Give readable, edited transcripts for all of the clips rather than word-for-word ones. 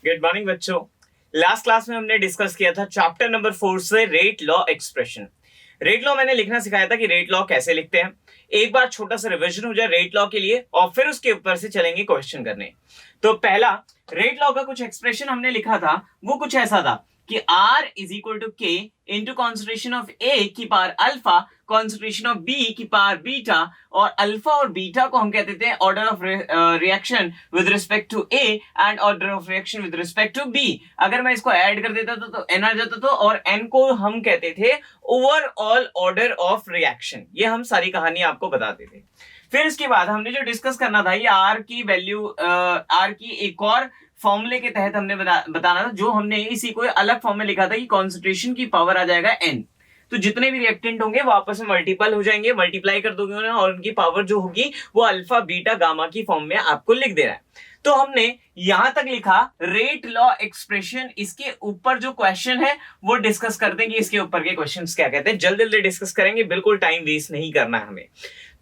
Good morning बच्चों। Last class में हमने डिस्कस किया था चैप्टर नंबर 4 से rate law expression. Rate law मैंने लिखना सिखाया था कि रेट लॉ कैसे लिखते हैं। एक बार छोटा सा रिवीजन हो जाए रेट लॉ के लिए और फिर उसके ऊपर से चलेंगे क्वेश्चन करने। तो पहला रेट लॉ का कुछ एक्सप्रेशन हमने लिखा था, वो कुछ ऐसा था कि R is equal to K into concentration of A की power alpha concentration of B की पावर बीटा, और अल्फा और बीटा को हम कहते थे order of reaction with respect to A and order of reaction with respect to B. अगर मैं इसको ऐड कर देता तो एन आ जाता था, और एन को हम कहते थे ओवरऑल ऑर्डर ऑफ रिएक्शन। ये हम सारी कहानी आपको बताते थे। फिर इसके बाद हमने जो डिस्कस करना था, ये आर की वैल्यू, आर की एक और फॉर्मूले के तहत हमने बताना था, जो हमने इसी को अलग फॉर्म में लिखा था कि कॉन्सेंट्रेशन की पावर आ जाएगा एन। तो जितने भी रिएक्टेंट होंगे वो आपस में मल्टीपल हो जाएंगे, मल्टीप्लाई कर दोगे उन्हें, और उनकी पावर जो होगी वो अल्फा बीटा गामा की फॉर्म में आपको लिख देना है। तो हमने यहां तक लिखा रेट लॉ एक्सप्रेशन। इसके ऊपर जो क्वेश्चन है वो डिस्कस कर देंगे, इसके ऊपर के क्वेश्चंस क्या कहते हैं जल्दी जल्दी डिस्कस करेंगे, बिल्कुल टाइम वेस्ट नहीं करना है हमें।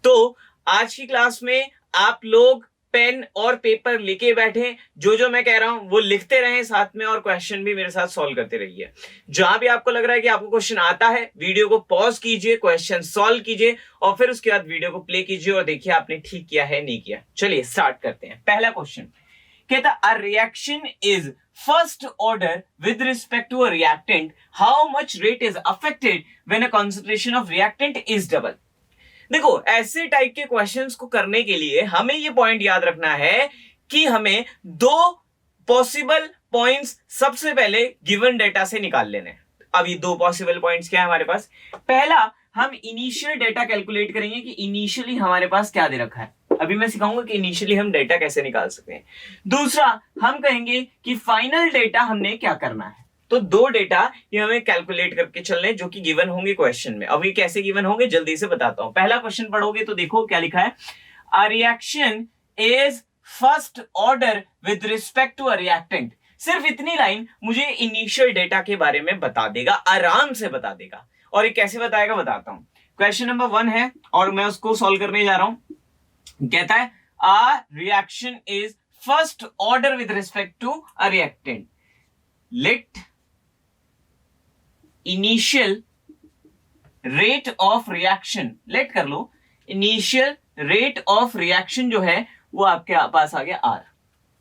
तो आज की क्लास में आप लोग पेन और पेपर लेके बैठे, जो मैं कह रहा हूं वो लिखते रहें साथ में, और क्वेश्चन भी मेरे साथ सॉल्व करते रहिए। जहां भी आपको लग रहा है कि आपको क्वेश्चन आता है, वीडियो को पॉज कीजिए, क्वेश्चन सॉल्व कीजिए, और फिर उसके बाद वीडियो को प्ले कीजिए और देखिए आपने ठीक किया है नहीं किया। चलिए स्टार्ट करते हैं। पहला क्वेश्चन कहता a reaction is first order with respect to a reactant, how much rate is affected when a concentration of reactant is double. देखो, ऐसे टाइप के क्वेश्चंस को करने के लिए हमें ये पॉइंट याद रखना है कि हमें दो पॉसिबल पॉइंट्स सबसे पहले गिवन डेटा से निकाल लेने हैं। अब ये दो पॉसिबल पॉइंट्स क्या है हमारे पास? पहला, हम इनिशियल डेटा कैलकुलेट करेंगे कि इनिशियली हमारे पास क्या दे रखा है। अभी मैं सिखाऊंगा कि इनिशियली हम डेटा कैसे निकाल सकते हैं। दूसरा, हम कहेंगे कि फाइनल डेटा हमने क्या करना है। तो दो डेटा ये हमें कैलकुलेट करके चलने, जो कि गिवन होंगे क्वेश्चन में। अब ये कैसे गिवन होंगे जल्दी से बताता हूं। पहला क्वेश्चन पढ़ोगे तो देखो क्या लिखा है, a reaction is first order with respect to a reactant. सिर्फ इतनी लाइन मुझे इनिशियल डेटा के बारे में बता देगा, आराम से बता देगा। और ये कैसे बताएगा बताता हूं। क्वेश्चन नंबर 1 है और मैं उसको सॉल्व करने जा रहा हूं। कहता है a reaction is first order with respect to a reactant, let initial rate of reaction, let कर लो, इनिशियल रेट ऑफ रिएक्शन जो है वो आपके पास आ गया आर।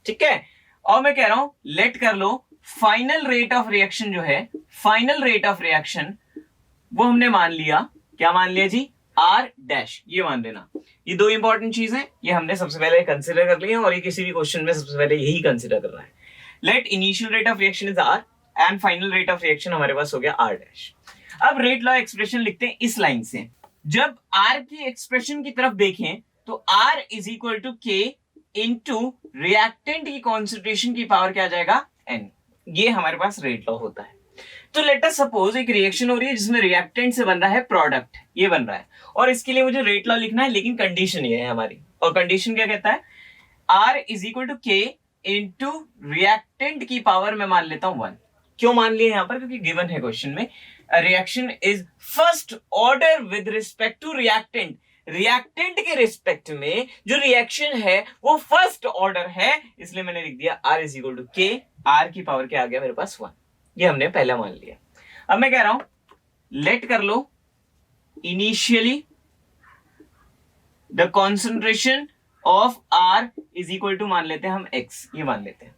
ठीक है, और मैं कह रहा हूं लेट कर लो फाइनल रेट ऑफ रिएक्शन जो है, फाइनल रेट ऑफ रिएक्शन वो हमने मान लिया, क्या मान लिया जी? आर डैश, ये मान लेना। ये दो इंपॉर्टेंट चीज है, ये हमने सबसे पहले कंसिडर कर लिया, और ये किसी भी क्वेश्चन में सबसे पहले यही कंसिडर करना है। Let initial rate of reaction is R and final rate of reaction हमारे पास हो गया आर डैश। अब रेट लॉ एक्सप्रेशन लिखते हैं इस लाइन से। जब आर की एक्सप्रेशन की तरफ देखें तो are is equal to K into reactant की कॉन्सेंट्रेशन की पावर क्या आ जाएगा? एन। ये हमारे पास रेट लॉ होता है। तो लेट अस सपोज एक रिएक्शन हो रही है जिसमें रिएक्टेंट से बन रहा है प्रोडक्ट, ये बन रहा है, और इसके लिए मुझे रेट लॉ लिखना है, लेकिन कंडीशन ये है हमारी। और कंडीशन क्या कहता है? R is equal to K into reactant की पावर मैं मान लेता हूं 1। क्यों मान लिया यहां पर? क्योंकि गिवन है क्वेश्चन में reaction is first order with respect to reactant. Reactant के रिस्पेक्ट में जो रिएक्शन है वो फर्स्ट ऑर्डर है, इसलिए मैंने लिख दिया आर इज इक्वल टू के, आर की पावर क्या आ गया मेरे पास? 1। ये हमने पहला मान लिया। अब मैं कह रहा हूं लेट कर लो initially the concentration of R is equal to, मान लेते हैं हम एक्स, ये मान लेते हैं।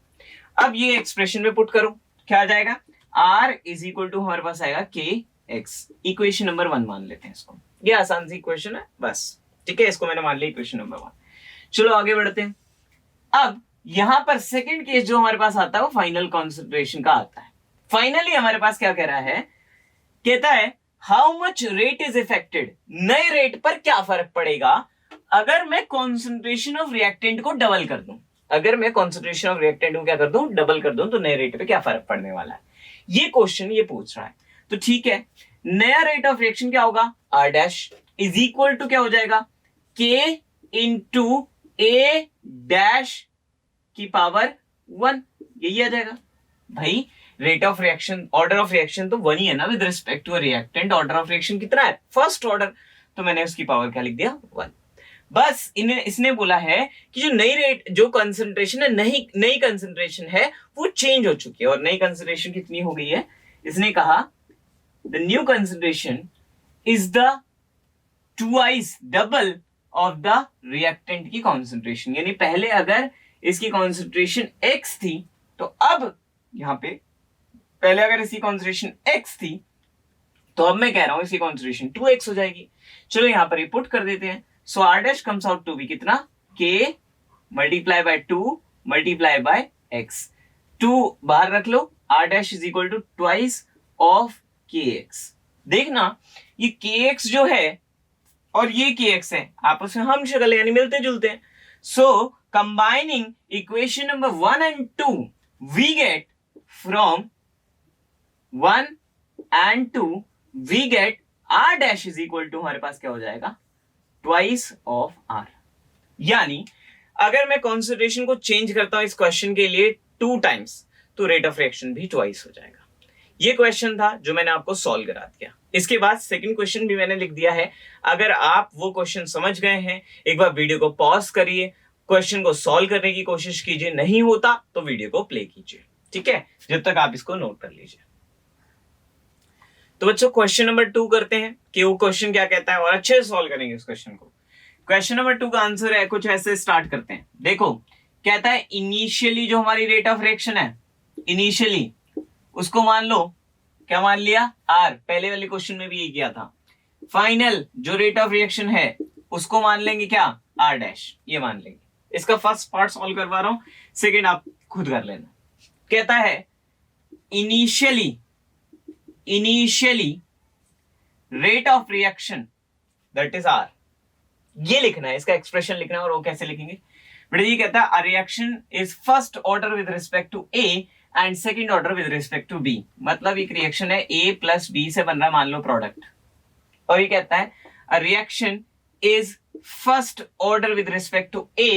अब ये एक्सप्रेशन में पुट करो, क्या आ जाएगा? R इज इक्वल टू हमारे पास आएगा के एक्स। इक्वेशन नंबर 1 मान लेते हैं इसको, ये आसान सी इक्वेशन है बस। ठीक है, इसको मैंने मान लिया इक्वेशन नंबर 1। चलो आगे बढ़ते हैं। अब यहां पर सेकंड केस जो हमारे पास आता है वो फाइनल कॉन्सेंट्रेशन का आता है। फाइनली हमारे पास क्या कह रहा है? कहता है how much rate is affected, नए रेट पर क्या फर्क पड़ेगा अगर मैं कॉन्सेंट्रेशन ऑफ रिएक्टेंट को डबल कर दूं। अगर मैं कॉन्सेंट्रेशन ऑफ रिएक्टेंट को क्या कर दूं? डबल कर दूं, तो नए रेट पे क्या फर्क पड़ने वाला है, ये क्वेश्चन ये पूछ रहा है। तो ठीक है, नया रेट ऑफ रिएक्शन क्या होगा? R dash is equal to क्या हो जाएगा? के इंटू ए डैश की पावर 1, यही आ जाएगा भाई। Rate of reaction, order of reaction तो 1 ही है ना with respect to a reactant. Order of reaction कितना है? फर्स्ट ऑर्डर, तो मैंने उसकी पावर क्या लिख दिया? 1। बस इसने बोला है कि जो नई रेट, जो कंसंट्रेशन है, नई कंसंट्रेशन है वो चेंज हो चुकी है। और नई कंसंट्रेशन कितनी हो गई है? इसने कहा the new concentration is the twice double of the reactant की कॉन्सेंट्रेशन। यानी पहले अगर इसकी कॉन्सेंट्रेशन x थी तो अब यहां पे पहले अगर इसकी कॉन्सेंट्रेशन x थी तो अब मैं कह रहा हूं इसकी कॉन्सेंट्रेशन 2x हो जाएगी। चलो यहां पर ये पुट कर देते हैं। So r dash comes out to be कितना? k multiply by 2 multiply by x। 2 बाहर रख लो, r dash is equal to twice of kx। देखना ये kx जो है और ये kx है आपस में हम शक्ल यानी मिलते जुलते हैं। So combining equation number 1 and 2 we get from 1 and 2 we get r dash is equal to हमारे पास क्या हो जाएगा? Twice of r। यानी अगर मैं कॉन्सेंट्रेशन को चेंज करता हूं इस क्वेश्चन के लिए 2 टाइम्स तो रेट ऑफ रिएक्शन भी ट्वाइस हो जाएगा। ये क्वेश्चन था जो मैंने आपको सॉल्व करा दिया। इसके बाद सेकंड क्वेश्चन भी मैंने लिख दिया है। अगर आप वो क्वेश्चन समझ गए हैं, एक बार वीडियो को पॉज करिए, क्वेश्चन को सॉल्व करने की कोशिश कीजिए, नहीं होता तो वीडियो को प्ले कीजिए, ठीक है, जब तक आप इसको नोट कर लीजिए। तो बच्चों क्वेश्चन नंबर 2 करते हैं कि वो क्वेश्चन क्या कहता है और अच्छे से सॉल्व करेंगे उस क्वेश्चन को। क्वेश्चन नंबर 2 का आंसर है कुछ ऐसे, स्टार्ट करते हैं। देखो कहता है इनिशियली जो हमारी रेट ऑफ रिएक्शन है, इनिशियली उसको मान लो, क्या मान लिया? R। पहले वाले क्वेश्चन में भी ये किया था। फाइनल जो रेट ऑफ रिएक्शन है उसको मान लेंगे क्या? R डैश, ये मान लेंगे। इसका फर्स्ट पार्ट सॉल्व करवा रहा हूं, सेकेंड आप खुद कर लेना। कहता है initially rate of reaction that is R। ये लिखना है, इसका एक्सप्रेशन लिखना है। और वो कैसे लिखेंगे बेटा? ये कहता है reaction is first order with respect to A and second order with respect to B। मतलब एक रिएक्शन है A प्लस B से बन रहा, मान लो प्रोडक्ट। और ये कहता है reaction is first order with respect to A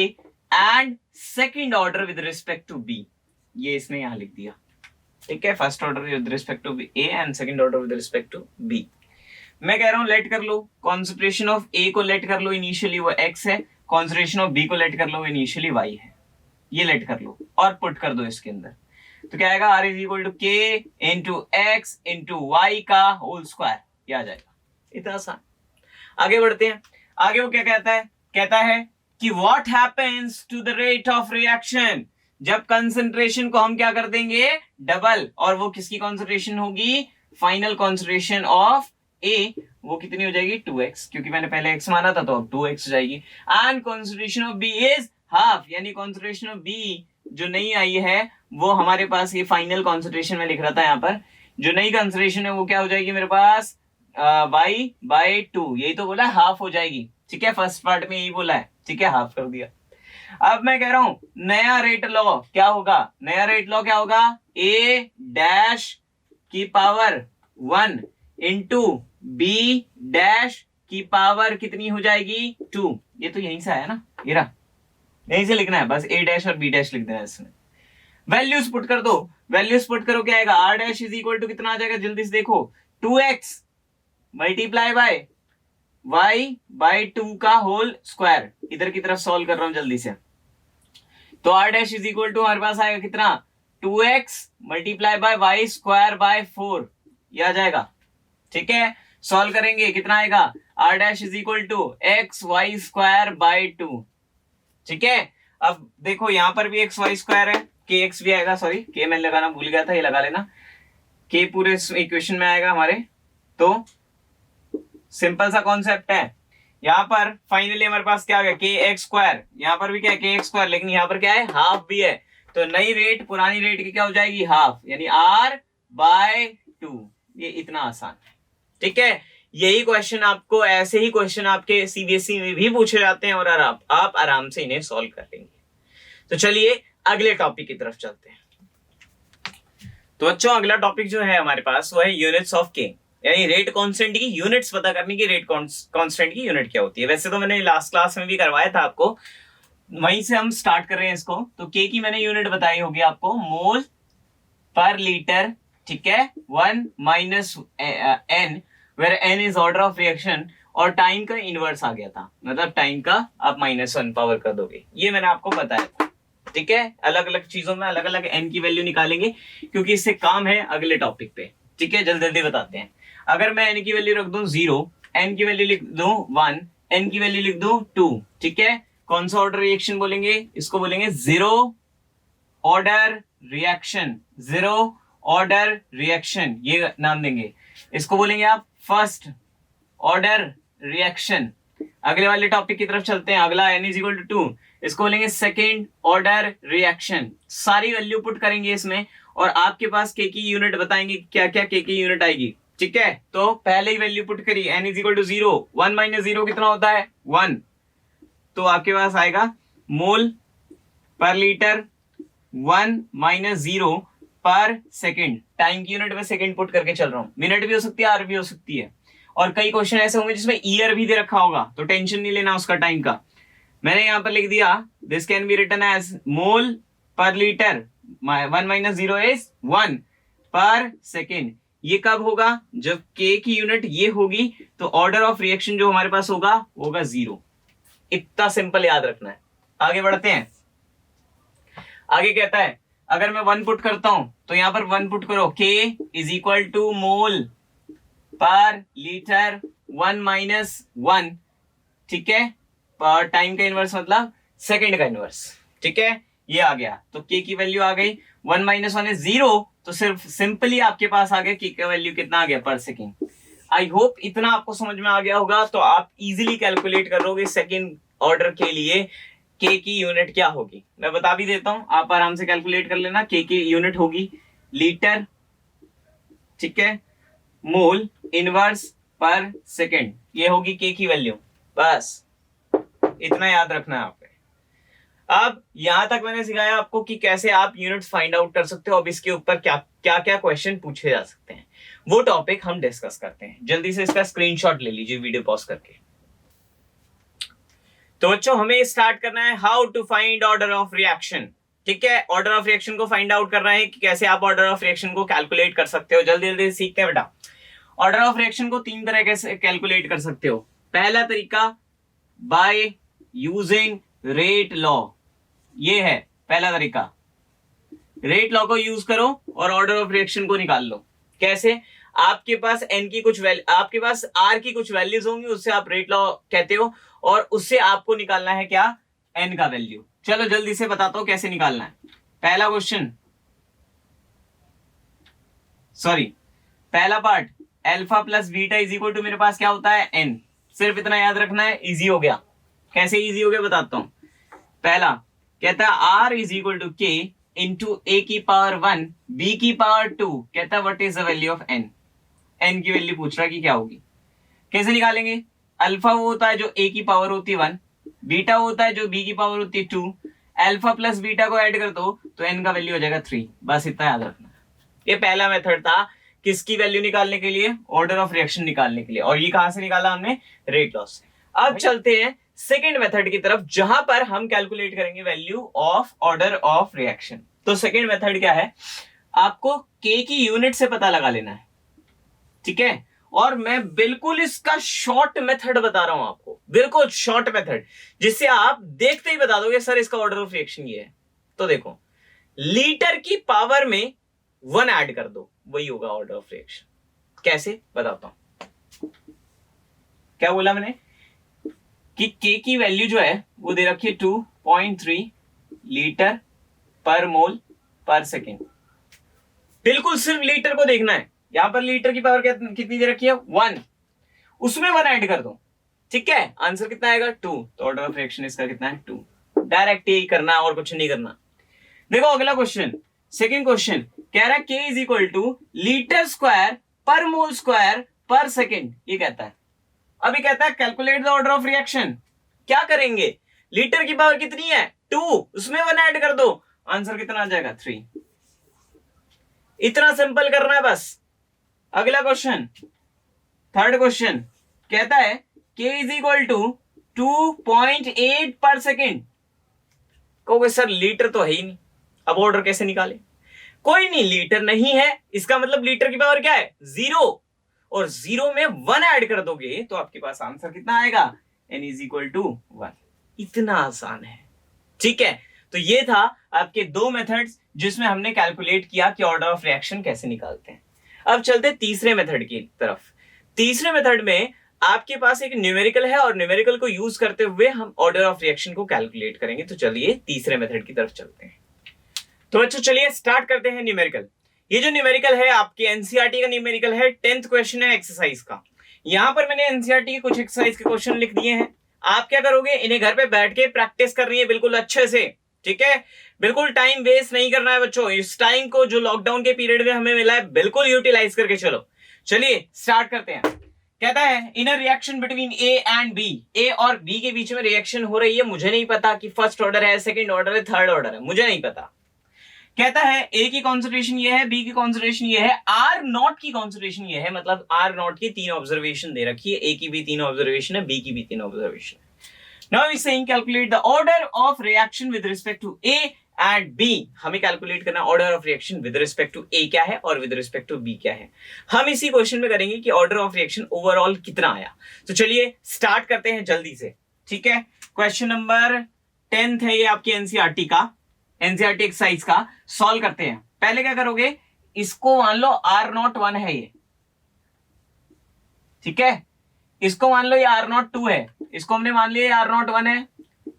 and second order with respect to B। ये इसने यहां लिख दिया, ठीक है, first order with respect to A and second order with respect to B। मैं कह रहा हूं लेट कर लो, कॉन्सेंट्रेशन ऑफ A को लेट कर लो, इनिशियली वो x है, कॉन्सेंट्रेशन ऑफ B को लेट कर लो, इनिशियली y है। ये लेट कर लो और पुट कर दो इसके अंदर, तो क्या आएगा? R is equal to K into X into Y का होल स्क्वायर। ये आ जाएगा, इतना आसान। आगे बढ़ते हैं। आगे वो क्या कहता है? कहता है कि what happens to the rate of reaction जब कंसंट्रेशन को हम क्या कर देंगे? डबल। और वो किसकी कंसंट्रेशन होगी? Final concentration of A। वो कितनी हो जाएगी? 2x, क्योंकि मैंने पहले x माना था तो अब 2x हो जाएगी। And concentration of B is half, यानी कंसंट्रेशन ऑफ B जो नहीं आई है वो हमारे पास, ये फाइनल कॉन्सेंट्रेशन में लिख रहा था यहाँ पर, जो नई कॉन्सेंट्रेशन है वो क्या हो जाएगी मेरे पास? y/2। यही तो बोला हाफ हो जाएगी, ठीक है, फर्स्ट पार्ट में यही बोला है, ठीक है, हाफ कर दिया। अब मैं कह रहा हूं नया रेट लॉ क्या होगा? नया रेट लॉ क्या होगा? A डैश की पावर 1 इंटू B डैश की पावर कितनी हो जाएगी? 2। ये तो यहीं से आया ना, ये रहा, यहीं से लिखना है, बस A डैश और B डैश लिख देना है इसमें। वैल्यूज पुट कर दो, वैल्यूज पुट करो, क्या आएगा? R dash is equal to कितना आ जाएगा? जल्दी से देखो, 2x मल्टीप्लाई बाय y/2 का होल स्क्वायर। इधर की तरफ सॉल्व कर रहा हूं जल्दी से। तो R dash is equal to हमारे पास आएगा कितना? 2x multiply by y square by 4। ये आ जाएगा, ठीक है, सॉल्व करेंगे कितना आएगा? R dash is equal to X Y square by 2, ठीक है। अब देखो यहां पर भी एक्स वाई स्क्वायर है, के एक्स भी आएगा, सॉरी के मैंने लगाना भूल गया था, ये लगा लेना, के पूरे इक्वेशन में आएगा हमारे। तो सिंपल सा कॉन्सेप्ट है। यहाँ पर फाइनली हमारे पास क्या आ गया? के एक्स स्क्वायर, यहाँ पर भी क्या है? के एक्स स्क्वायर, लेकिन यहाँ पर क्या है? हाफ भी है। तो नई रेट पुरानी रेट की क्या हो जाएगी? हाफ, यानी R/2। ये इतना आसान है, ठीक है। यही क्वेश्चन आपको, ऐसे ही क्वेश्चन आपके सीबीएसई में भी पूछे जाते हैं और आप आराम से इन्हें सॉल्व कर लेंगे। तो चलिए अगले टॉपिक की तरफ चलते हैं। तो बच्चों अगला टॉपिक जो है हमारे पास वो है यूनिट्स ऑफ के, यानी रेट कांस्टेंट की यूनिट्स पता करने की। रेट कांस्टेंट की यूनिट क्या होती है? वैसे तो मैंने लास्ट क्लास में भी करवाया था आपको, वहीं से हम स्टार्ट कर रहे हैं इसको। तो के की मैंने यूनिट बताई होगी आपको, मोल पर लीटर, ठीक है, 1 - n, where n is order of reaction, और टाइम का इनवर्स आ गया था, मतलब टाइम का आप -1 पावर कर दोगे, ये मैंने आपको बताया था। ठीक है, अलग अलग चीजों में अलग अलग एन की वैल्यू निकालेंगे क्योंकि इससे काम है अगले टॉपिक पे। ठीक है, जल्दी जल्दी बताते हैं। अगर मैं एन की वैल्यू रख दूं 0, एन की वैल्यू लिख दूं 1, एन की वैल्यू लिख दूं 2, ठीक है, कौन सा ऑर्डर रिएक्शन बोलेंगे? इसको बोलेंगे zero order reaction, zero order reaction, ये नाम देंगे। इसको बोलेंगे आप फर्स्ट ऑर्डर रिएक्शन। अगले वाले टॉपिक की तरफ चलते हैं, अगला n इज इक्वल टू 2, इसको बोलेंगे सेकेंड ऑर्डर रिएक्शन। सारी वैल्यू पुट करेंगे इसमें और आपके पास के की यूनिट बताएंगे क्या क्या के की यूनिट आएगी। ठीक है, तो पहले ही वैल्यू पुट करी, n is equal to 0, 1 minus 0 कितना होता है? 1, तो आपके पास आएगा मोल पर लीटर 1 माइनस 0 पर सेकेंड। टाइम की यूनिट में सेकेंड पुट करके चल रहा हूं, मिनट भी हो सकती है, आर भी हो सकती है। और कई क्वेश्चन ऐसे होंगे जिसमें ईयर भी दे रखा होगा, तो टेंशन नहीं लेना उसका टाइम का। मैंने यहां पर लिख दिया this can be written as mole per litre, 1 minus 0 is 1 पर सेकेंड। ये कब होगा? जब के की यूनिट ये होगी तो ऑर्डर ऑफ रिएक्शन जो हमारे पास होगा वो होगा 0। इतना सिंपल याद रखना है। आगे बढ़ते हैं। आगे कहता है अगर मैं 1 पुट करता हूं तो यहां पर 1 पुट करो, के is equal to mole per litre 1 minus 1, ठीक है, पर टाइम का इनवर्स मतलब सेकंड का इनवर्स। ठीक है, ये आ गया, तो के की वैल्यू आ गई 1 माइनस 1 इज 0, तो सिर्फ सिंपली आपके पास आ गया के का वैल्यू कितना आ गया? पर सेकेंड। आई होप इतना आपको समझ में आ गया होगा, तो आप इजीली कैलकुलेट करोगे सेकेंड ऑर्डर के लिए के की यूनिट क्या होगी। मैं बता भी देता हूं, आप आराम से कैलकुलेट कर लेना। के की यूनिट होगी लीटर, ठीक है, मोल इनवर्स पर सेकेंड, ये होगी के की वैल्यू। बस इतना याद रखना है आपको। अब यहां तक मैंने सिखाया आपको कि कैसे आप यूनिट्स फाइंड आउट कर सकते हो। अब इसके ऊपर क्या क्या क्वेश्चन पूछे जा सकते हैं वो टॉपिक हम डिस्कस करते हैं। जल्दी से इसका स्क्रीनशॉट ले लीजिए वीडियो पॉज करके। तो बच्चों हमें स्टार्ट करना है how to find order of reaction. ठीक है, ऑर्डर ऑफ रिएक्शन को फाइंड आउट करना है कि कैसे आप ऑर्डर ऑफ रिएक्शन को कैलकुलेट कर सकते हो। जल्दी जल्दी सीखते हैं बेटा। ऑर्डर ऑफ रिएक्शन को 3 तरह से कैलकुलेट कर सकते हो। पहला तरीका बाय यूजिंग रेट लॉ, ये है पहला तरीका। रेट लॉ को यूज करो और ऑर्डर ऑफ रिएक्शन को निकाल लो। कैसे? आपके पास एन की कुछ आपके पास आर की कुछ वैल्यूज होंगी, उससे आप रेट लॉ कहते हो, और उससे आपको निकालना है क्या? एन का वैल्यू। चलो जल्दी से बताता हूं कैसे निकालना है। पहला क्वेश्चन, सॉरी पहला part, alpha plus beta is equal to मेरे पास क्या होता है? एन। सिर्फ इतना याद रखना है, इजी हो गया। कैसे इजी हो गया बताता हूं। पहला कहता है R is equal to K into A की पावर 1 बी की पावर 2, कहता है what is the value of N. N की वैल्यू पूछ रहा है कि क्या होगी। कैसे निकालेंगे? अल्फा वो होता है जो ए की पावर होती है 1, बीटा होता है जो बी की पावर होती है 2, अल्फा प्लस बीटा को ऐड कर दो तो एन का वैल्यू हो जाएगा 3। बस इतना याद रखना। ये पहला मेथड था किसकी वैल्यू निकालने के लिए? ऑर्डर ऑफ रिएक्शन निकालने के लिए। और ये कहां से निकाला हमने? रेट लॉ से। अब चलते हैं सेकेंड मेथड की तरफ, जहां पर हम कैलकुलेट करेंगे value of order of reaction. तो सेकेंड मेथड क्या है? आपको के की यूनिट से पता लगा लेना है। ठीक है, और मैं बिल्कुल इसका शॉर्ट मेथड बता रहा हूं आपको, बिल्कुल शॉर्ट मेथड, जिससे आप देखते ही बता दोगे सर इसका ऑर्डर ऑफ रिएक्शन ये है। तो देखो, लीटर की पावर में 1 ऐड कर दो, वही होगा ऑर्डर ऑफ रिएक्शन। कैसे बताता हूं। क्या बोला मैंने? कि के की वैल्यू जो है वो दे रखी है 2.3 लीटर पर मोल पर सेकेंड। बिल्कुल सिर्फ लीटर को देखना है। यहां पर लीटर की पावर कितनी दे रखी है? 1, उसमें 1 ऐड कर दो। ठीक है, आंसर कितना आएगा? 2। तो ऑर्डर ऑफ रिएक्शन इसका कितना है? 2। डायरेक्ट यही करना और कुछ नहीं करना। देखो अगला क्वेश्चन, सेकेंड क्वेश्चन कह रहा है के is equal two litre square पर मोल स्क्वायर पर सेकेंड, ये कहता है। अभी कहता है calculate the order of reaction. क्या करेंगे? लीटर की पावर कितनी है? 2, उसमें 1 ऐड कर दो, आंसर कितना आ जाएगा? 3। इतना सिंपल करना है बस। अगला क्वेश्चन, थर्ड क्वेश्चन कहता है के इज इक्वल टू 2.8 पर सेकेंड। कहोगे सर लीटर तो है ही नहीं, अब ऑर्डर कैसे निकाले? कोई नहीं, लीटर नहीं है इसका मतलब लीटर की पावर क्या है? 0। और 0 में 1 ऐड कर दोगे तो आपके पास आंसर कितना आएगा, n इज इक्वल टू 1। इतना आसान है, ठीक है। तो ये था आपके दो मेथड्स जिसमें हमने कैलकुलेट किया कि ऑर्डर ऑफ रिएक्शन कैसे निकालते हैं। अब चलते तीसरे मेथड की तरफ। तीसरे मेथड में आपके पास एक न्यूमेरिकल है और न्यूमेरिकल को यूज करते हुए हम ऑर्डर ऑफ रिएक्शन को कैलकुलेट करेंगे। तो चलिए तीसरे मेथड की तरफ चलते हैं। तो बच्चों चलिए स्टार्ट करते हैं न्यूमेरिकल। ये जो न्यूमेरिकल है आपके एनसीईआरटी का न्यूमेरिकल है, 10th क्वेश्चन है एक्सरसाइज का। यहां पर मैंने एनसीईआरटी के कुछ एक्सरसाइज के क्वेश्चन लिख दिए हैं। आप क्या करोगे, इन्हें घर पे बैठ के प्रैक्टिस करनी है बिल्कुल अच्छे से, ठीक है। बिल्कुल टाइम वेस्ट नहीं करना है बच्चों। इस टाइम को जो लॉकडाउन के पीरियड में हमें मिला है बिल्कुल यूटिलाइज करके चलो। चलिए स्टार्ट करते हैं। कहता है in a reaction between A and B, A और बी के बीच में रिएक्शन हो रही है। मुझे नहीं पता कि फर्स्ट ऑर्डर है, सेकंड ऑर्डर है, थर्ड ऑर्डर है, मुझे नहीं पता। कहता है ए की कॉन्सेंट्रेशन ये है, बी की कॉन्सेंट्रेशन ये है, आर नॉट की कॉन्सेंट्रेशन ये है। मतलब आर नॉट की 3 ऑब्जर्वेशन दे रखी है, ए की भी 3 ऑब्जर्वेशन है, बी की भी 3 ऑब्जर्वेशन है। Now we saying calculate the order of reaction with respect to A and B। हमें कैलकुलेट करना order of reaction with respect to A क्या है और विद रिस्पेक्ट टू B क्या है। हम इसी क्वेश्चन में करेंगे कि ऑर्डर ऑफ रिएक्शन ओवरऑल कितना आया। तो चलिए स्टार्ट करते हैं जल्दी से, ठीक है। क्वेश्चन नंबर 10th है ये आपकी एनसीईआरटी का, एनसीईआरटी एक्सरसाइज का। सॉल्व करते हैं। पहले क्या करोगे, इसको मान लो R नॉट 1 है ये, ठीक है। इसको मान लो ये R नॉट 2 है, इसको हमने मान लिया R नॉट 1 है,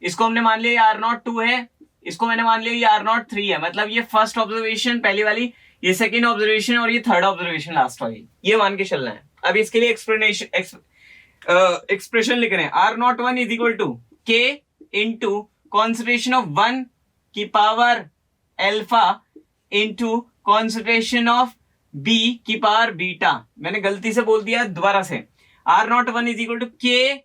इसको हमने मान लिया R नॉट 2 है, इसको मैंने मान लिया R नॉट 3 है। मतलब ये फर्स्ट ऑब्जर्वेशन पहली वाली, ये सेकंड ऑब्जर्वेशन और ये थर्ड ऑब्जर्वेशन लास्ट वाली, ये मान के चलना है। अब इसके लिए एक्सप्रेशन लिख रहे हैं। R not 1 is equal to K into concentration of 1 की power alpha into concentration of B की पावर बीटा। मैंने गलती से बोल दिया दोबारा से। R not 1 is equal to K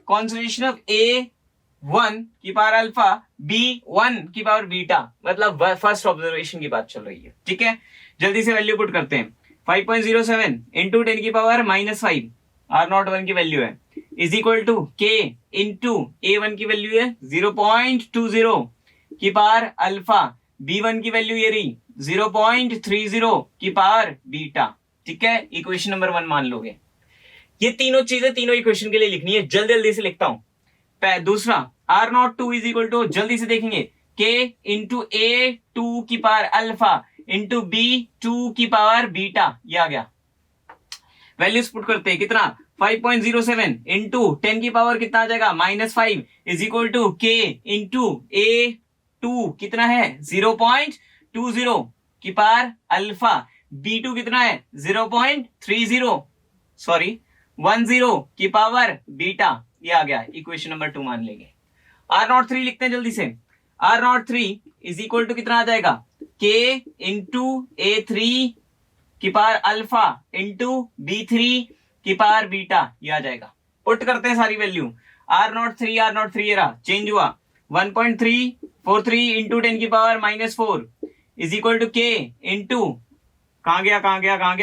concentration of A1 की पावर अल्फा, B1 की पावर बीटा। मतलब फर्स्ट ऑब्जर्वेशन की बात चल रही है, ठीक है। जल्दी से वैल्यू पुट करते हैं। 5.07 इंटू 10 की पावर -5 R नॉट 1 की वैल्यू है, is equal to K into A1 की वैल्यू है 0.20 की पावर अल्फा, B1 की वैल्यू ये रही 0.30 की पावर बीटा, ठीक है। इक्वेशन नंबर 1 मान लोगे। ये तीनों चीजें तीनों इक्वेशन के लिए लिखनी है। जल्दी जल्दी से लिखता हूं। दूसरा R not 2 is equal to, जल्दी से देखेंगे, K इंटू A2 की पावर अल्फा इंटू B2 की पावर बीटा। ये आ गया। वैल्यूज पुट करते हैं। कितना, 5.07 इंटू 10 की पावर कितना आ जाएगा -5 is equal to K into A2 कितना है 0.20 की पावर अल्फा, B2 कितना है 0.30 सॉरी 10 की पावर बीटा। ये आ गया। इक्वेशन नंबर 2 मान लेंगे। R नॉट 3 लिखते हैं जल्दी से। R not 3 is equal to कितना आ जाएगा, K इंटू A3 की पावर अल्फा इंटू B3 की पावर बीटा। ये आ जाएगा। पुट करते हैं सारी वैल्यू। R नॉट 3 ये रहा, चेंज हुआ 1.343 इंटू 10 की power -4 is equal to K into कहां गया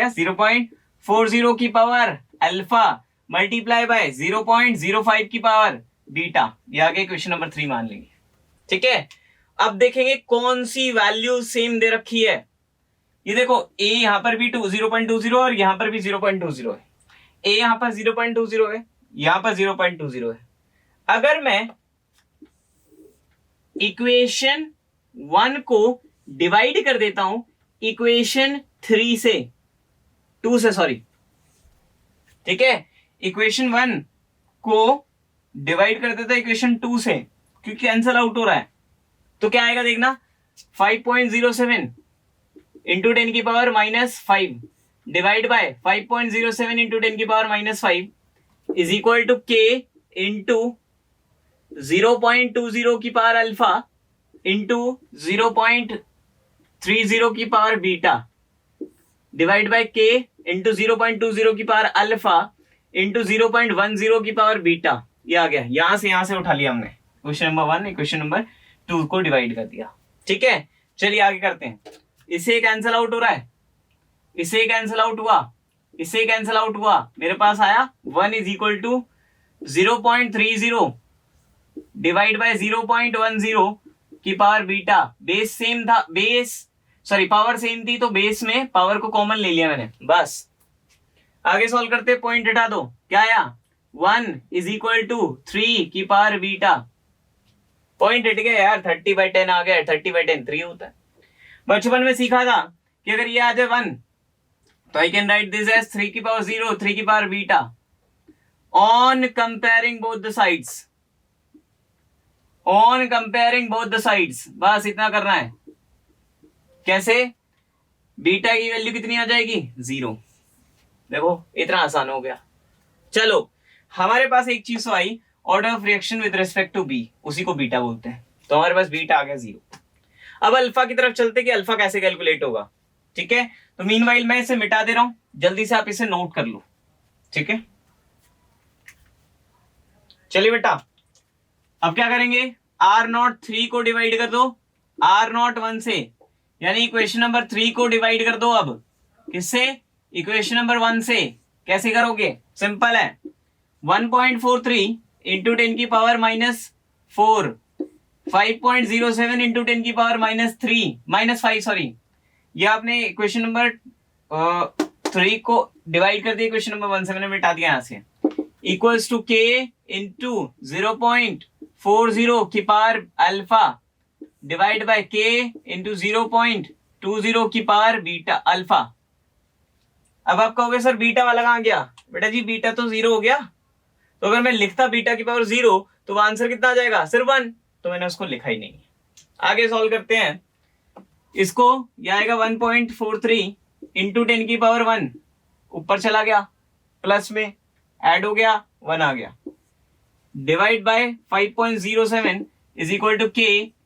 0.40 की पावर अल्फा मल्टीप्लाई बाय 0.05 की पावर बीटा। ये आगे क्वेश्चन नंबर 3 मान लेंगे, ठीक है। अब देखेंगे कौन सी वैल्यू सेम दे रखी है। ये देखो A यहां पर भी 0.20 और यहां पर भी 0.20 है। A यहां पर 0.20 है, यहां पर 0.20 है। अगर मैं इक्वेशन 1 को डिवाइड कर देता हूं इक्वेशन 2 से सॉरी, ठीक है। इक्वेशन 1 को डिवाइड कर देता है इक्वेशन 2 से, क्योंकि कैंसल आउट हो रहा है। तो क्या आएगा देखना, 5.07 इंटू 10 की पावर -5 डिवाइड बाय 5.07 इंटू 10 की power -5 is equal to K into 0.20 की पावर अल्फा इंटू 0.30 की power beta divide by K into 0.20 की पावर अल्फा इंटू 0.10 की पावर बीटा। ये आ गया। यहां से उठा लिया हमने क्वेश्चन नंबर 1 क्वेश्चन नंबर 2 को डिवाइड कर दिया, ठीक है। चलिए आगे करते हैं। इसे कैंसल आउट हो रहा है, इसे कैंसल आउट हुआ, इसे कैंसल आउट हुआ। मेरे पास आया 1 is equal to 0.30 divide by 0.10 की पावर बीटा। बेस सेम था, पावर सेम थी तो बेस में पावर को कॉमन ले लिया मैंने, बस। आगे सॉल्व करते, पॉइंट हटा दो, क्या आया 1 इज इक्वल टू 3 की पावर बीटा, पॉइंट हट गया यार, 30/10 आ गया, 30/10 3 होता है। बचपन में सीखा था कि अगर ये आ जाए 1 तो I can write this as 3 की पावर 0 3 की power beta on comparing both the sides, on comparing both the sides, बस इतना करना है। कैसे, बीटा की वैल्यू कितनी आ जाएगी 0, देखो इतना आसान हो गया। चलो हमारे पास एक चीज तो आई, order of reaction with respect to B, उसी को बीटा बोलते हैं, तो हमारे पास बीटा आ गया 0। अब अल्फा की तरफ चलते कि अल्फा कैसे कैलकुलेट होगा, ठीक है। तो मीनवाइल मैं इसे मिटा दे रहा हूं, जल्दी से आप इसे नोट कर लो, ठीक है। चलिए बेटा, अब क्या करेंगे, R0 3 को डिवाइड कर दो R0 1 से, यानी इक्वेशन नंबर 3 को डिवाइड कर दो अब किससे, इक्वेशन नंबर 1 से। कैसे करोगे, सिंपल है, 1.43 इंटू 10 की पावर -4, 5.07 इंटू 10 की पावर -5, सॉरी, ये आपने इक्वेशन नंबर 3 को डिवाइड कर दिया इक्वेशन नंबर 1 से, मैंने मिटा दिया यहां से, इक्वल्स टू k इंटू 0.40 की power alpha divide by k into 0.20 की पावर बीटा अल्फा। अब आप कहोगे सर बीटा वाला कहां गया, बेटा जी बीटा तो 0 हो गया, तो अगर मैं लिखता बीटा की पावर 0 तो आंसर कितना आ जाएगा, सिर्फ 1, तो मैंने उसको लिखा ही नहीं। आगे सॉल्व करते हैं इसको, यह आएगा 1.43 इंटू 10 की पावर 1, ऊपर चला गया प्लस में ऐड हो गया 1 आ गया, divide by 5.07 is equal to k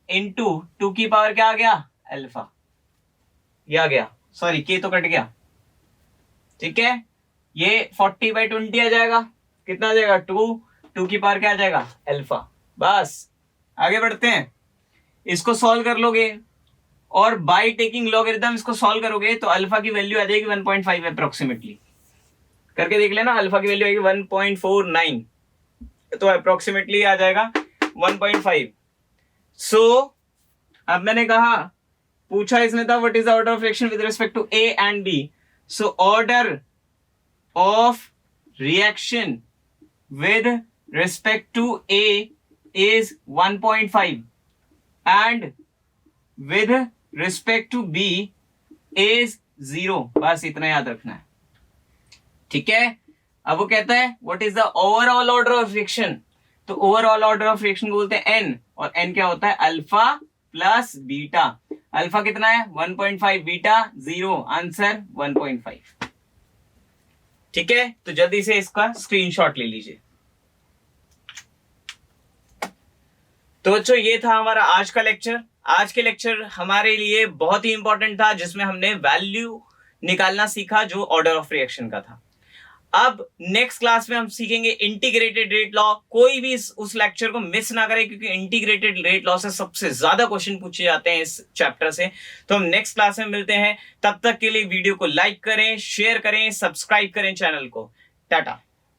into 2 की पावर क्या आ गया अल्फा, ये आ गया, सॉरी k तो कट गया, ठीक है। ये 40/20 आ जाएगा, कितना आ जाएगा 2 की पावर क्या आ जाएगा अल्फा। बस आगे बढ़ते हैं, इसको सॉल्व कर लोगे और बाय टेकिंग लॉगरिथम इसको सॉल्व करोगे तो अल्फा की वैल्यू आ जाएगी 1.5 अप्रोक्सीमेटली, करके देख लेना, अल्फा की वैल्यू आएगी 1.49, तो अप्रोक्सीमेटली आ जाएगा 1.5। सो अब मैंने कहा, पूछा इसने था what is the order of reaction with respect to A and B, so order of reaction with respect to A is 1.5 and with respect to B is 0, बस इतना याद रखना है, ठीक है। अब वो कहता है what is the overall order of reaction, तो ओवरऑल ऑर्डर ऑफ रिएक्शन बोलते हैं n, और n क्या होता है अल्फा प्लस बीटा। अल्फा कितना है 1.5, बीटा 0, आंसर 1.5, ठीक है। तो जल्दी से इसका स्क्रीनशॉट ले लीजिए। तो बच्चों ये था हमारा आज का लेक्चर। आज के लेक्चर हमारे लिए बहुत ही इंपॉर्टेंट था, जिसमें हमने वैल्यू निकालना सीखा जो ऑर्डर ऑफ रिएक्शन का था। अब नेक्स्ट क्लास में हम सीखेंगे इंटीग्रेटेड रेट लॉ। कोई भी उस लेक्चर को मिस ना करें, क्योंकि इंटीग्रेटेड रेट लॉ से सबसे ज्यादा क्वेश्चन पूछे जाते हैं इस चैप्टर से। तो हम नेक्स्ट क्लास में मिलते हैं, तब तक के लिए वीडियो को लाइक करें, शेयर करें, सब्सक्राइब करें चैनल को। टाटा।